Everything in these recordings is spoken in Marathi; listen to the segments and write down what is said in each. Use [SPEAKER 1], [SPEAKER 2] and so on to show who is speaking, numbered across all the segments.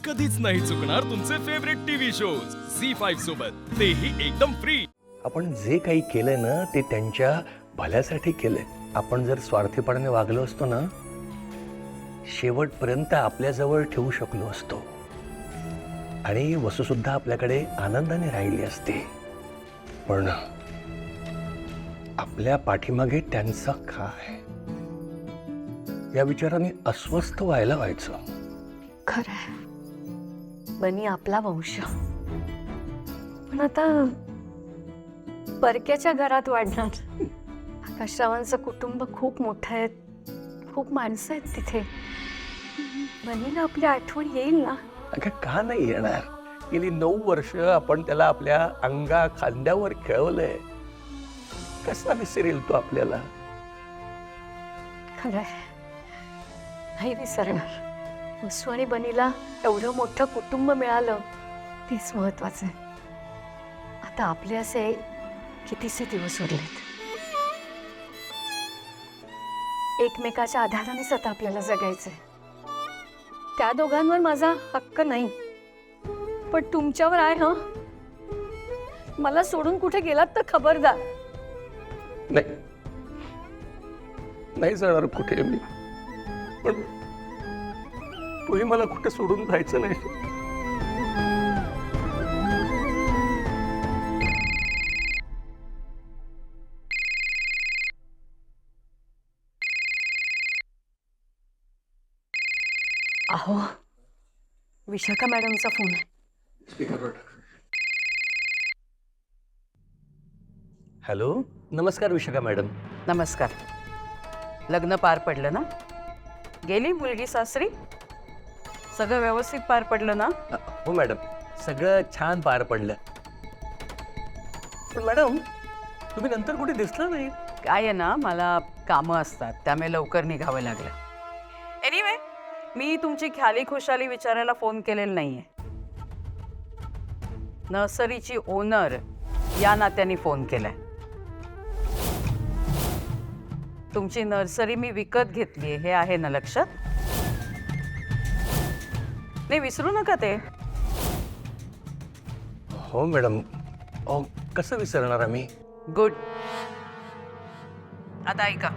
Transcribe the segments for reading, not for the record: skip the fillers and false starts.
[SPEAKER 1] कधीच नाही चुकणार तुमचे फेवरेट टीव्ही शोज झी5 सोबत, तेही एकदम फ्री.
[SPEAKER 2] आपण जे काही केलंय ना ते त्यांच्या भल्यासाठी केलंय. आपण जर स्वार्थीपणाने वागलो असतो ना, शेवटपर्यंत आपल्याजवळ ठेवू शकलो असतो आणि वसुसुद्धा आपल्याकडे आनंदाने राहिली असते. पण आपल्या पाठीमागे त्यांचा काय, या विचाराने अस्वस्थ व्हायचं.
[SPEAKER 3] खरंय, बनी आपला वंश, पण आता परक्याच्या घरात वाढणार. आकाशरावांचं कुटुंब खूप मोठं आहे, खूप माणसं आहेत तिथे. बनीला आपली आठवण येईल ना?
[SPEAKER 2] अगं का नाही येणार? गेली 9 वर्ष आपण त्याला आपल्या अंगा खांद्यावर खेळवलंय. कसा विसरेल तो आपल्याला?
[SPEAKER 3] खरंय, नाही विसरणार. वसू आणि बनीला एवढं मोठं कुटुंब मिळालं, तेच महत्वाचं आहे. आता आपले असे कितीसे दिवस उरलेत. एकमेकाच्या आधारानेच आता आपल्याला जगायचंय. त्या दोघांवर माझा हक्क नाही, पण तुमच्यावर आहे. हं, मला सोडून कुठे गेलात तर खबरदार.
[SPEAKER 2] नाही, नाही जाणार कुठे मी, पण तूही मला कुठे सोडून जायचं नाही.
[SPEAKER 3] अहो, विशाखा मॅडमचा फोन आहे.
[SPEAKER 2] हॅलो, नमस्कार विशाखा मॅडम.
[SPEAKER 4] नमस्कार. लग्न पार पडलं ना? गेली मुलगी सासरी? सगळं व्यवस्थित पार पडलं ना?
[SPEAKER 2] हो मॅडम, सगळं छान पार पडलं. पण मॅडम, तुम्ही नंतर कुठे दिसला नाही.
[SPEAKER 4] काय आहे ना, मला कामं असतात, त्यामुळे लवकर निघावं लागलं. एनिवे, मी तुमची ख्याली खुशाली विचारायला फोन केलेला नाहीये. नर्सरीची ओनर या नात्याने फोन केलाय. तुमची नर्सरी मी विकत घेतली, हे आहे ना लक्षात? नाही, विसरू नका ते.
[SPEAKER 2] हो मॅडम, कसं विसरणार आम्ही?
[SPEAKER 4] गुड. आता ऐका,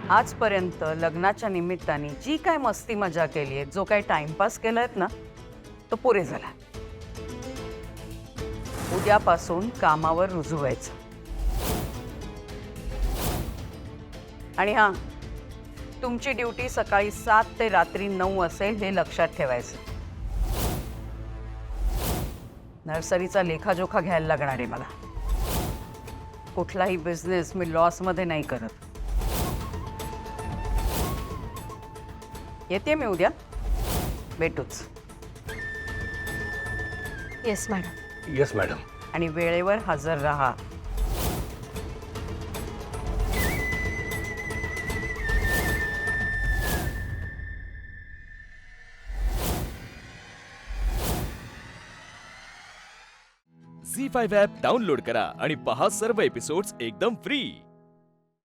[SPEAKER 4] आजपर्यंत लग्नाच्या निमित्ताने जी काय मस्ती मजा केली आहे, जो काय टाइमपास केलायत ना, तो पुरे झाला. उद्यापासून कामावर रुजू व्हायचं. आणि हां, तुमची ड्युटी सकाळी 7 ते रात्री 9 असेल, हे लक्षात ठेवायचं. नर्सरीचा लेखाजोखा घ्यायला लागणार आहे मला. कुठलाही बिझनेस मी लॉसमध्ये नाही करत. येते मी उद्या, भेटूच.
[SPEAKER 3] Yes madam.
[SPEAKER 2] Yes madam.
[SPEAKER 4] आणि वेळेवर हजर राहा.
[SPEAKER 1] झी5 ॲप डाउनलोड करा आणि पहा सर्व एपिसोड्स एकदम फ्री.